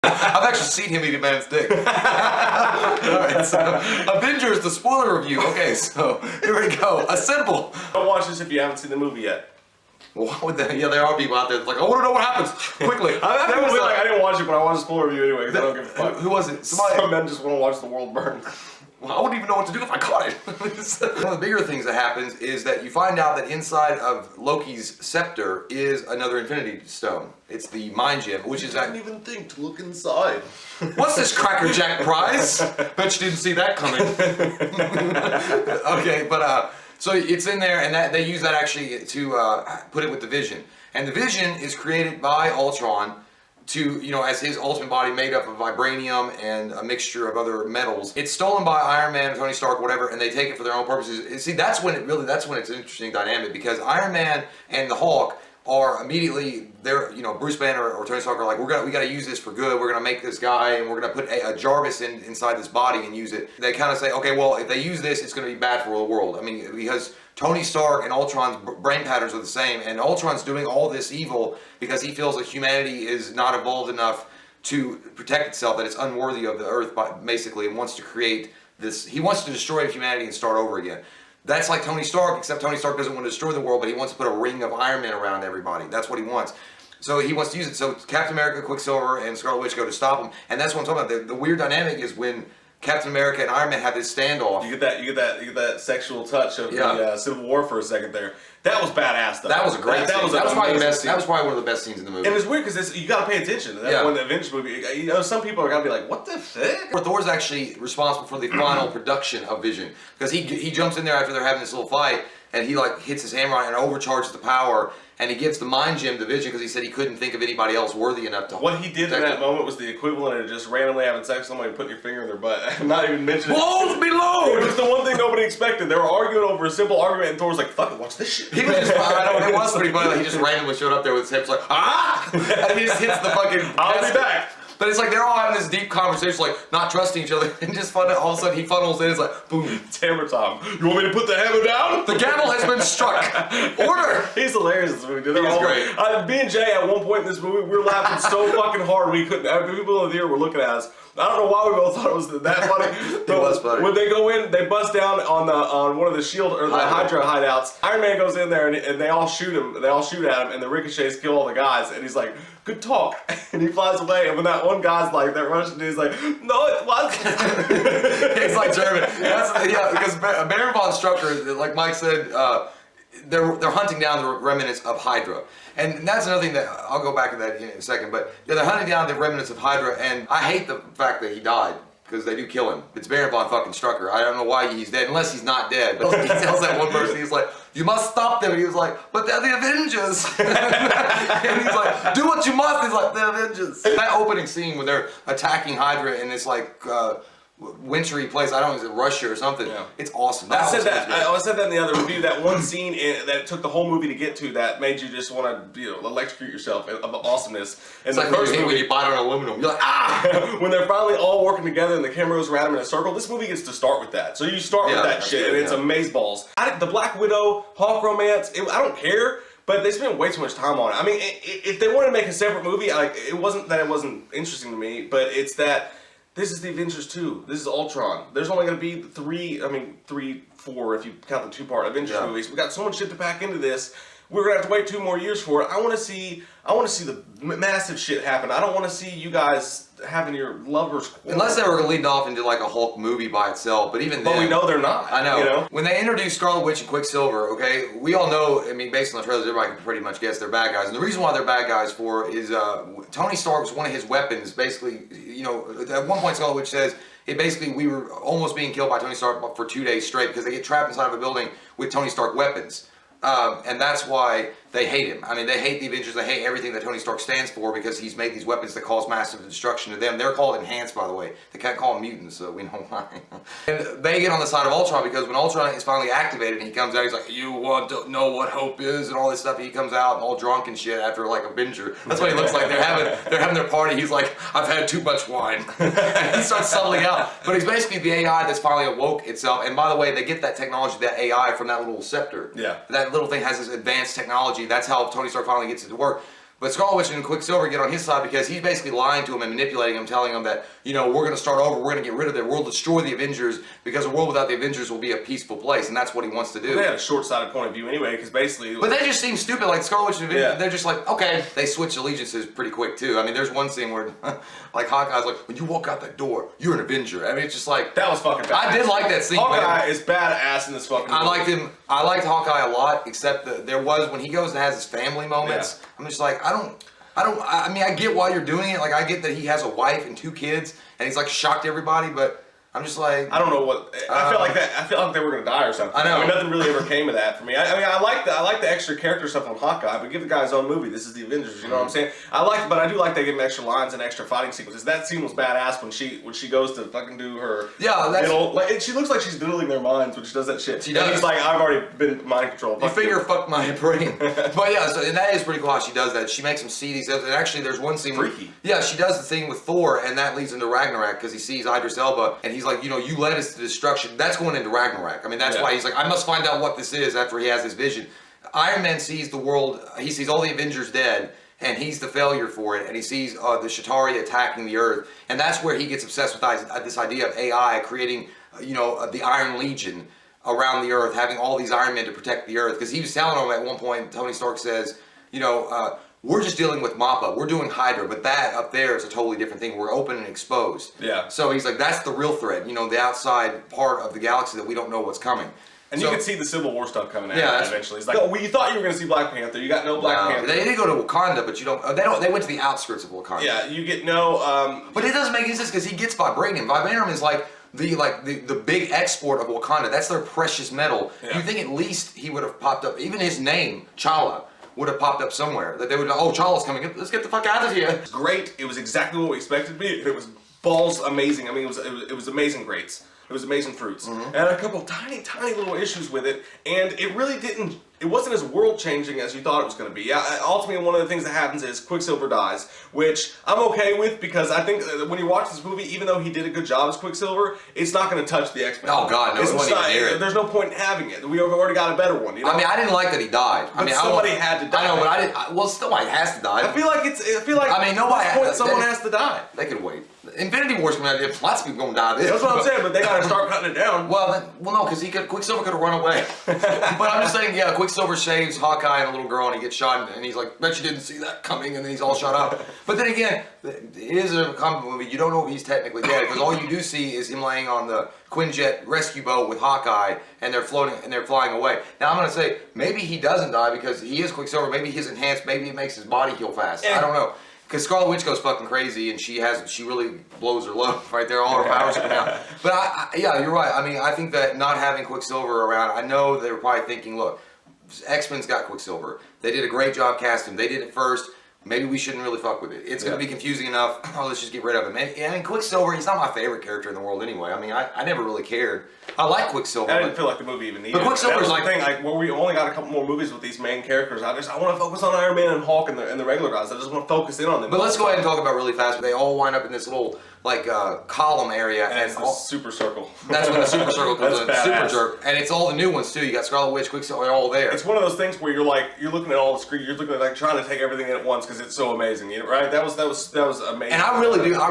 I've actually seen him eat a man's dick. Alright, so Avengers, the spoiler review. Okay, so here we go. Assemble. Don't watch this if you haven't seen the movie yet. Well, why would that? Yeah, there are people out there that's like, I want to know what happens quickly. I didn't watch it, but I watched the spoiler review anyway because I don't give a fuck. Who was it? Some men just want to watch the world burn. Well, I wouldn't even know what to do if I caught it. One of the bigger things that happens is that you find out that inside of Loki's scepter is another Infinity Stone. It's the Mind Gem, which is that. I didn't even think to look inside. What's this Cracker Jack prize? Bet you didn't see that coming. Okay, but so it's in there, and that they use that actually to put it with the Vision. And the Vision is created by Ultron to, you know, as his ultimate body made up of vibranium and a mixture of other metals. It's stolen by Iron Man, Tony Stark, whatever, and they take it for their own purposes. See, that's when it's an interesting dynamic, because Iron Man and the Hulk are immediately, they're, you know, Bruce Banner or Tony Stark are like, we got to use this for good. We're going to make this guy, and we're going to put a Jarvis inside this body and use it. They kind of say, okay, well, if they use this, it's going to be bad for the world. I mean, because Tony Stark and Ultron's brain patterns are the same, and Ultron's doing all this evil because he feels that humanity is not evolved enough to protect itself, that it's unworthy of the Earth, basically, and wants to create this. He wants to destroy humanity and start over again. That's like Tony Stark, except Tony Stark doesn't want to destroy the world, but he wants to put a ring of Iron Man around everybody. That's what he wants. So he wants to use it. So Captain America, Quicksilver, and Scarlet Witch go to stop him, and that's what I'm talking about. The weird dynamic is when Captain America and Iron Man have this standoff. You get that sexual touch of the Civil War for a second there. That was badass though. That was a great scene. That was probably the best. That was probably one of the best scenes in the movie. And it's weird because you got to pay attention to that when the Avengers movie. You know, some people are gonna be like, "What the fuck?" Thor's actually responsible for the final production of Vision, because he jumps in there after they're having this little fight, and he like hits his hammer on it and overcharges the power, and he gives the Mind Gem to Vision because he said he couldn't think of anybody else worthy enough to. What he did in that moment was the equivalent of just randomly having sex with somebody and putting your finger in their butt, not even mentioning. Balls below. It was the one thing nobody expected. They were arguing over a simple argument, and Thor was like, "Fuck it, watch this shit." He was just, it was pretty funny. Like, he just randomly showed up there with his hips like, ah, and he just hits the fucking. I'll be back. But it's like they're all having this deep conversation, like not trusting each other, and just all of a sudden he funnels in. It's like, boom, it's hammer time. You want me to put the hammer down? The gavel has been struck. Order. He's hilarious in this movie. He's great. Me and Jay at one point in this movie, we were laughing so fucking hard we couldn't. People in the theater were looking at us. I don't know why we both thought it was that funny. It was funny. When they go in, they bust down on one of the shield or the Hydra hideouts. Iron Man goes in there and they all shoot him. They all shoot at him, and the ricochets kill all the guys. And he's like, "Good talk," and he flies away. And when that one guy's like, that Russian dude's like, "No, it wasn't." It's like German. Because Baron von Strucker, like Mike said, they're hunting down the remnants of Hydra. And that's another thing that, I'll go back to that in a second, but they're hunting down the remnants of Hydra, and I hate the fact that he died, because they do kill him. It's Baron von fucking Strucker. I don't know why he's dead, unless he's not dead. But he tells that one person, he's like, "You must stop them." And he was like, "But they're the Avengers." And he's like, "Do what you must." He's like, "The Avengers." That opening scene when they're attacking Hydra in this like wintry place, I don't know, is it Russia or something? Yeah. It's awesome. I said that in the other review. That one scene that it took the whole movie to get to, that made you just want to, electrocute yourself of the awesomeness. And it's like first movie when you bite on aluminum, you're like, ah! When they're finally all working together and the camera goes around them in a circle, this movie gets to start with that. So you start with that shit, and it's amazeballs. The Black Widow, Hawk romance, I don't care. But they spent way too much time on it. I mean, if they wanted to make a separate movie, like it wasn't that it wasn't interesting to me, but it's that. This is the Avengers 2. This is Ultron. There's only going to be 3, 4 if you count the two-part Avengers movies. We got so much shit to pack into this. We're going to have to wait 2 more years for it. I want to see the massive shit happen. I don't want to see you guys having your lovers quarrel. Unless they were going to lead off into like a Hulk movie by itself, but even then. But we know they're not. I know. When they introduced Scarlet Witch and Quicksilver, okay, we all know, I mean, based on the trailers, everybody can pretty much guess they're bad guys. And the reason why they're bad guys is Tony Stark's one of his weapons, basically, at one point Scarlet Witch says, we were almost being killed by Tony Stark for 2 days straight because they get trapped inside of a building with Tony Stark weapons. And that's why they hate him. I mean, they hate the Avengers. They hate everything that Tony Stark stands for because he's made these weapons that cause massive destruction to them. They're called enhanced, by the way. They can't call them mutants, so we know why. And they get on the side of Ultron because when Ultron is finally activated and he comes out, he's like, "You want to know what hope is?" and all this stuff. And he comes out and all drunk and shit after like Avenger. That's what he looks like. They're having their party. He's like, "I've had too much wine." And he starts settling out. But he's basically the AI that's finally awoke itself. And by the way, they get that technology, that AI, from that little scepter. Yeah. That little thing has this advanced technology. That's how Tony Stark finally gets it to work. But Scarlet Witch and Quicksilver get on his side because he's basically lying to him and manipulating him, telling him that, you know, we're going to start over, we're going to get rid of them, we'll destroy the Avengers because a world without the Avengers will be a peaceful place, and that's what he wants to do. Well, they had a short-sighted point of view anyway, because basically... But they just seem stupid, like Scarlet Witch and Avengers, they're just like, okay. They switch allegiances pretty quick, too. I mean, there's one scene where, like, Hawkeye's like, when you walk out that door, you're an Avenger. I mean, it's just like... That was fucking badass. I did like that scene. Hawkeye is badass in this fucking movie. I liked him. I liked Hawkeye a lot, except that there was, when he goes and has his family moments, I'm just like, I mean, I get why you're doing it. Like, I get that he has a wife and 2 kids, and he's like shocked everybody, but I'm just like... I don't know what... I feel like that. I feel like they were going to die or something. I know. I mean, nothing really ever came of that for me. I mean, I like the extra character stuff on Hawkeye, but give the guy his own movie. This is the Avengers, you know what I'm saying? But I do like they give him extra lines and extra fighting sequences. That scene was badass when she goes to fucking do her... Yeah, that's... Like, she looks like she's diddling their minds when she does that shit. She does. And he's like, I've already been mind controlled. You figure fuck my brain. But yeah, so, and that is pretty cool how she does that. She makes him see these... And actually, there's one scene... Freaky. Yeah, she does the thing with Thor, and that leads into Ragnarok, because he sees Idris Elba, and he's like, you know, you led us to destruction. That's going into Ragnarok. I mean, that's why he's like, I must find out what this is after he has this vision. Iron Man sees the world, he sees all the Avengers dead, and he's the failure for it, and he sees the Chitauri attacking the Earth, and that's where he gets obsessed with this idea of AI creating, you know, the Iron Legion around the Earth, having all these Iron Men to protect the Earth, because he was telling him at one point, Tony Stark says, you know, we're just dealing with Mappa. We're doing Hydra, but that up there is a totally different thing. We're open and exposed. Yeah. So he's like, that's the real threat. You know, the outside part of the galaxy that we don't know what's coming. And you can see the Civil War stuff coming out eventually. It's like, you thought you were going to see Black Panther. You got no Black Panther. They did go to Wakanda, but you don't. They went to the outskirts of Wakanda. Yeah, you get no. But it doesn't make any sense because he gets vibranium. Vibranium is like the big export of Wakanda. That's their precious metal. Yeah. You think at least he would have popped up? Even his name, Chala, would have popped up somewhere. That they would, oh, Chala's coming. Let's get the fuck out of here. It's great. It was exactly what we expected to be. It was balls amazing. I mean, it was amazing greats. It was amazing fruits. And a couple tiny little issues with it, and it really didn't. It wasn't as world-changing as you thought it was going to be. Yeah, ultimately, one of the things that happens is Quicksilver dies, which I'm okay with because I think that when you watch this movie, even though he did a good job as Quicksilver, it's not going to touch the X-Men. Oh God, no! There's no point in having it. We've already got a better one. You know? I mean, I didn't like that he died. But somebody had to die. I know, but I didn't. Well, somebody has to die. I feel like. I mean, nobody. Someone has to die. They could wait. Infinity War's coming out. Lots of people gonna die. That's what I'm saying. But they got to start cutting it down. Well, no, because Quicksilver could have run away. But I'm just saying, yeah, Quicksilver saves Hawkeye and a little girl, and he gets shot, and he's like, bet you didn't see that coming, and then he's all shot up. But then again, it is a comic movie. You don't know if he's technically dead because all you do see is him laying on the Quinjet rescue boat with Hawkeye, and they're floating and they're flying away. Now I'm gonna say maybe he doesn't die because he is Quicksilver. Maybe he's enhanced. Maybe it makes his body heal fast. I don't know. Because Scarlet Witch goes fucking crazy, and she really blows her load right there. All her powers come out. But yeah, you're right. I mean, I think that not having Quicksilver around, I know they were probably thinking, look, X-Men's got Quicksilver. They did a great job casting him. They did it first. Maybe we shouldn't really fuck with it. It's going to be confusing enough. Oh, let's just get rid of him. I mean, Quicksilver, he's not my favorite character in the world anyway. I mean, I never really cared. I like Quicksilver. I didn't feel like the movie even needed it. But Quicksilver's like the thing, like, we only got a couple more movies with these main characters. I want to focus on Iron Man and Hulk and the regular guys. I just want to focus in on them. But let's go ahead and talk about really fast. They all wind up in this little column area, and it's the super circle. That's when the super circle comes in. Super jerk, and it's all the new ones too. You got Scarlet Witch, Quicksilver, they're all there. It's one of those things where you're looking at all the screen, you're looking at trying to take everything in at once because it's so amazing, right? That was amazing. And I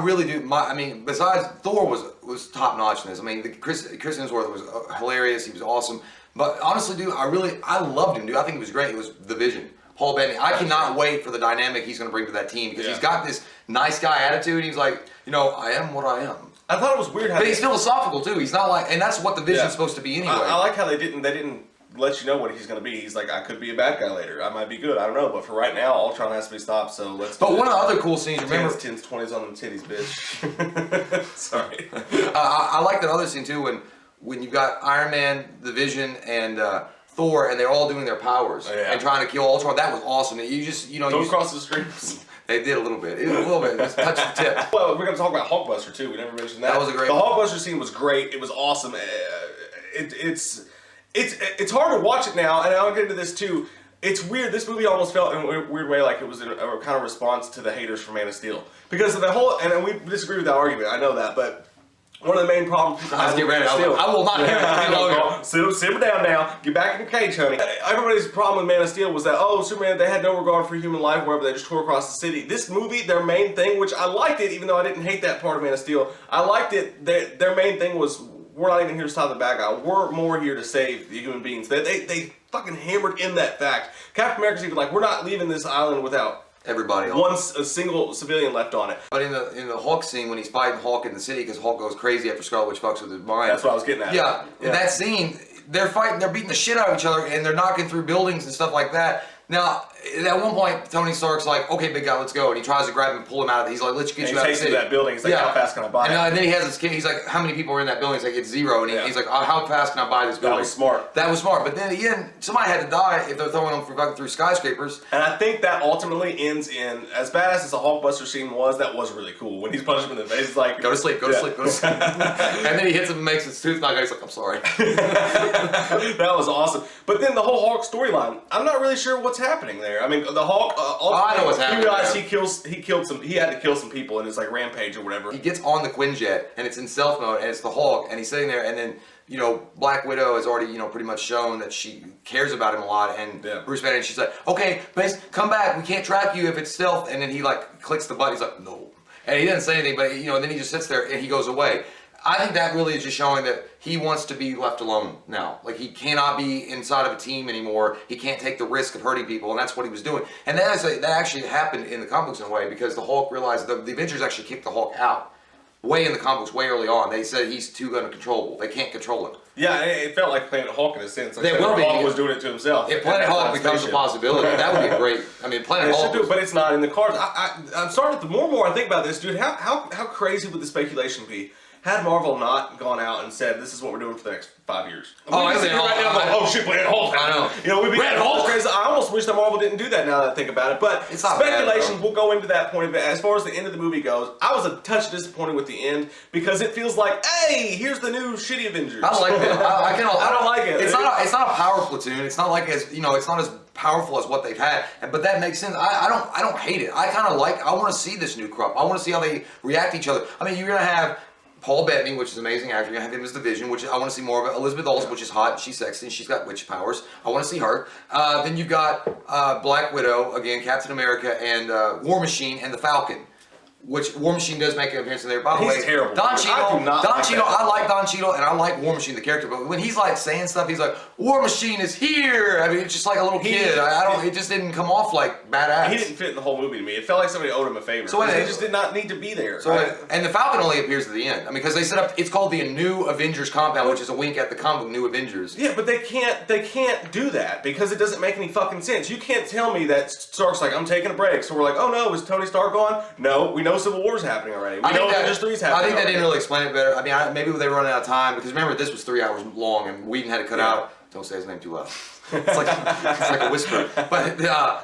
really do. I mean, besides Thor was top notch in this. I mean, Chris Hemsworth was hilarious. He was awesome. But honestly, dude, I loved him, dude. I think he was great. It was the Vision. Paul Bettany. I cannot wait for the dynamic he's going to bring to that team because he's got this nice guy attitude. He's like, I am what I am. I thought it was weird how but he's philosophical too. He's not like, and that's what the Vision's supposed to be anyway. I like how they didn't let you know what he's going to be. He's like, I could be a bad guy later. I might be good. I don't know. But for right now, Ultron has to be stopped. So let's. But one of the other cool scenes, remember? 10s, 20s on them titties, bitch. Sorry. I like that other scene too when you've got Iron Man, the Vision, and Thor, and they're all doing their powers and trying to kill Ultron. That was awesome. You just, Don't cross the streams. They did a little bit. A little bit. Just touch the tip. Well, we're going to talk about Hulkbuster too. We never mentioned that. That was a great The Hulkbuster scene was great. It was awesome. It's hard to watch it now, and I'll get into this too. It's weird. This movie almost felt in a weird way like it was a kind of response to the haters for Man of Steel. Because of the whole, and we disagree with that argument, I know that, but one of the main problems people have. Get ready. I will not hear it any longer. Simmer down now. Get back in your cage, honey. Everybody's problem with Man of Steel was that, oh, Superman, they had no regard for human life wherever they just tore across the city. This movie, their main thing, which I liked it, even though I didn't hate that part of Man of Steel, I liked it. Their main thing was, we're not even here to stop the bad guy. We're more here to save the human beings. They fucking hammered in that fact. Captain America's even like, we're not leaving this island without everybody a single civilian left on it. But in the Hulk scene, when he's fighting Hulk in the city, because Hulk goes crazy after Scarlet Witch fucks with his mind. That's what I was getting at. Yeah, in that scene, they're fighting, they're beating the shit out of each other, and they're knocking through buildings and stuff like that. Now, at one point, Tony Stark's like, okay, big guy, let's go. And he tries to grab him and pull him out of it. He's like, let's get you out of the city. He takes him to that building. He's like, how fast can I buy it? And then he has his kid. He's like, how many people are in that building? He's like, it's 0. And he's like, how fast can I buy this building? That was smart. That was smart. But then again, somebody had to die if they're throwing them through skyscrapers. And I think that ultimately ends in, as badass as the Hulkbuster scene was, that was really cool. When he's punching him in the face, it's like, go to sleep, go to sleep, go to sleep. And then he hits him and makes his tooth knock out. He's like, I'm sorry. That was awesome. But then the whole Hulk storyline, I'm not really sure what's happening there. I mean, the Hulk, I know what's happening. He realized he had to kill some people in his like rampage or whatever. He gets on the Quinjet and it's in stealth mode and it's the Hulk and he's sitting there and then, you know, Black Widow has already, you know, pretty much shown that she cares about him a lot and Bruce Banner, and she's like, okay, Base, come back, we can't track you if it's stealth, and then he like clicks the button, he's like, no. And he doesn't say anything, but you know, and then he just sits there and he goes away. I think that really is just showing that he wants to be left alone now. Like, he cannot be inside of a team anymore. He can't take the risk of hurting people, and that's what he was doing. And that actually happened in the comic books in a way, because the Hulk realized the Avengers actually kicked the Hulk out. Way in the comic books, way early on. They said he's too uncontrollable. They can't control him. Yeah, it felt like Planet Hulk in a sense. Like Hulk was doing it to himself. If Planet Hulk becomes a possibility, that would be great. I mean, Planet Hulk. But it's not in the cards. I'm starting to, the more and more I think about this, dude, how crazy would the speculation be? Had Marvel not gone out and said, this is what we're doing for the next 5 years. Oh shit, Planet Hulk. I know. You know, we'd be Red Hulk. Crazy. I almost wish that Marvel didn't do that now that I think about it. But it's not speculation, bad, we'll go into that point of it. As far as the end of the movie goes, I was a touch disappointed with the end because it feels like, hey, here's the new shitty Avengers. I like it. I don't like it. It's not a power platoon. It's not like it's not as powerful as what they've had. But that makes sense. I don't hate it. I want to see this new crop. I want to see how they react to each other. I mean, you're gonna have Paul Bettany, which is an amazing actor. You're going to have him as the Vision, which I want to see more of it. Elizabeth Olsen, which is hot. She's sexy. She's got witch powers. I want to see her. Then you've got Black Widow, again, Captain America, and War Machine, and the Falcon. Which War Machine does make an appearance in there. By the way, terrible. Don Cheadle, I like Don Cheadle, and I like War Machine, the character. But when he's like saying stuff, he's like, "War Machine is here." I mean, it's just like a little kid. It just didn't come off like badass. He didn't fit in the whole movie to me. It felt like somebody owed him a favor. So he just did not need to be there. So and the Falcon only appears at the end. I mean, because they set up. It's called the New Avengers Compound, which is a wink at the comic New Avengers. Yeah, but they can't do that because it doesn't make any fucking sense. You can't tell me that Stark's like, I'm taking a break. So we're like, oh no, is Tony Stark gone? No, we know Civil War's happening already. We know Avengers 3's happening. I think they didn't really explain it better. I mean, maybe they were running out of time because remember this was 3 hours long and Whedon had to cut out. Don't say his name too loud. It's like a whisper. But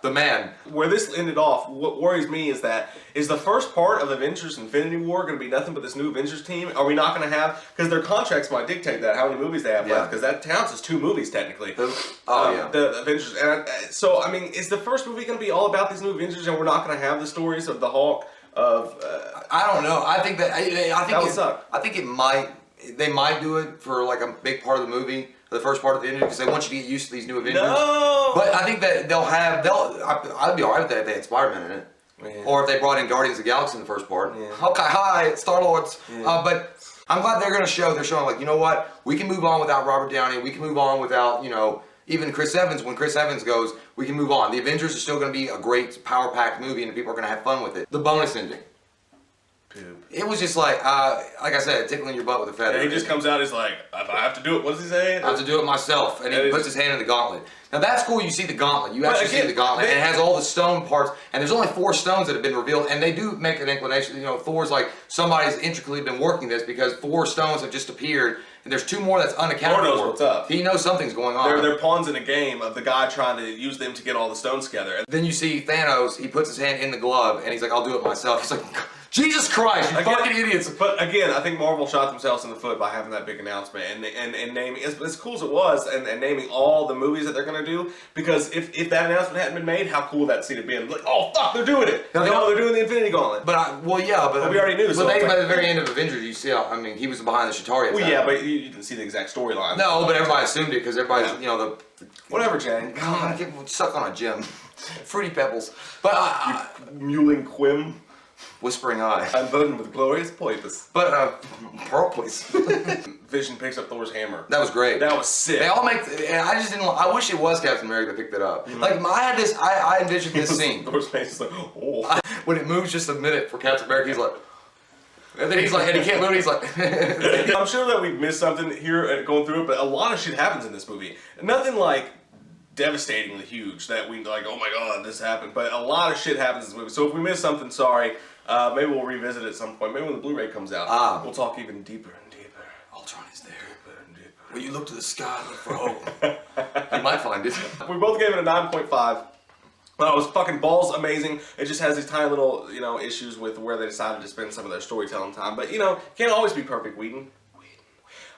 the man. Where this ended off, what worries me is the first part of Avengers Infinity War going to be nothing but this new Avengers team? Are we not going to have, because their contracts might dictate that, how many movies they have left, because that counts as 2 movies technically. The Avengers. And so, I mean, is the first movie going to be all about these new Avengers and we're not going to have the stories of the Hulk? I don't know. I think they might do it for like a big part of the movie, the first part of the Avengers, because they want you to get used to these new Avengers. No! But I think that I'd be alright with that if they had Spider-Man in it. Yeah. Or if they brought in Guardians of the Galaxy in the first part. Yeah. Hawkeye, hi, Star-Lord's. Yeah. But I'm glad they're they're showing like, you know what, we can move on without Robert Downey, we can move on without, even Chris Evans. When Chris Evans goes, we can move on. The Avengers are still going to be a great power-packed movie and people are going to have fun with it. The bonus ending. Poop. It was just like I said, tickling your butt with a feather. And he just comes out, he's like, if I have to do it, what does he say? I have to do it myself. And he puts his hand in the gauntlet. Now that's cool, you see the gauntlet. You actually see the gauntlet. And it has all the stone parts. And there's only 4 stones that have been revealed. And they do make an inclination. Thor's like, somebody's intricately been working this because 4 stones have just appeared. And there's 2 more that's unaccounted for. Thor knows what's up. He knows something's going on. They're pawns in a game of the guy trying to use them to get all the stones together. Then you see Thanos, he puts his hand in the glove and he's like, I'll do it myself. He's like, Jesus Christ, you fucking idiots. But again, I think Marvel shot themselves in the foot by having that big announcement and naming, as cool as it was, and naming all the movies that they're going to do. Because if that announcement hadn't been made, how cool would that scene have been? Like, oh fuck, they're doing it. They're doing the Infinity Gauntlet. But we already knew. But by the very end of Avengers, you see, I mean, he was behind the Chitauri. Well, yeah, but you didn't see the exact storyline. No, but everybody assumed it because everybody's, whatever, Jane. God, get stuck on a gem. Fruity Pebbles. But Mewling Quim. Whispering Eye. I'm voting with glorious pointless. But, Pearl, please. Vision picks up Thor's hammer. That was great. That was sick. They all make, and I just didn't, I wish it was Captain America that picked it up. Like, I envisioned this scene. Thor's face is like, oh. When it moves just a minute for Captain America, he's like, and then he's like, and he can't move, and he's like. I'm sure that we've missed something here going through it, but a lot of shit happens in this movie. Nothing like devastatingly huge that we like, oh my god, this happened. But a lot of shit happens in this movie. So if we missed something, sorry. Maybe we'll revisit it at some point. Maybe when the Blu-ray comes out, we'll talk even deeper and deeper. Ultron is there. Deeper and deeper. When you look to the sky, look for hope. You might find it. We both gave it a 9.5. It was fucking balls amazing. It just has these tiny little, issues with where they decided to spend some of their storytelling time. But, can't always be perfect, Whedon.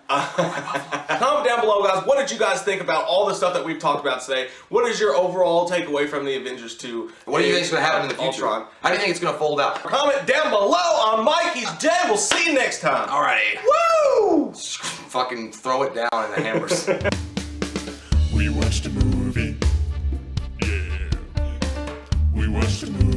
Comment down below, guys. What did you guys think about all the stuff that we've talked about today? What is your overall takeaway from the Avengers 2? What do you think is going to happen in the future? Ultron? How do you think it's going to fold out? Comment down below. I'm Mike. He's Jay. We'll see you next time. Alrighty. Woo! Fucking throw it down in the hammers. We watched a movie. Yeah. We watched a movie.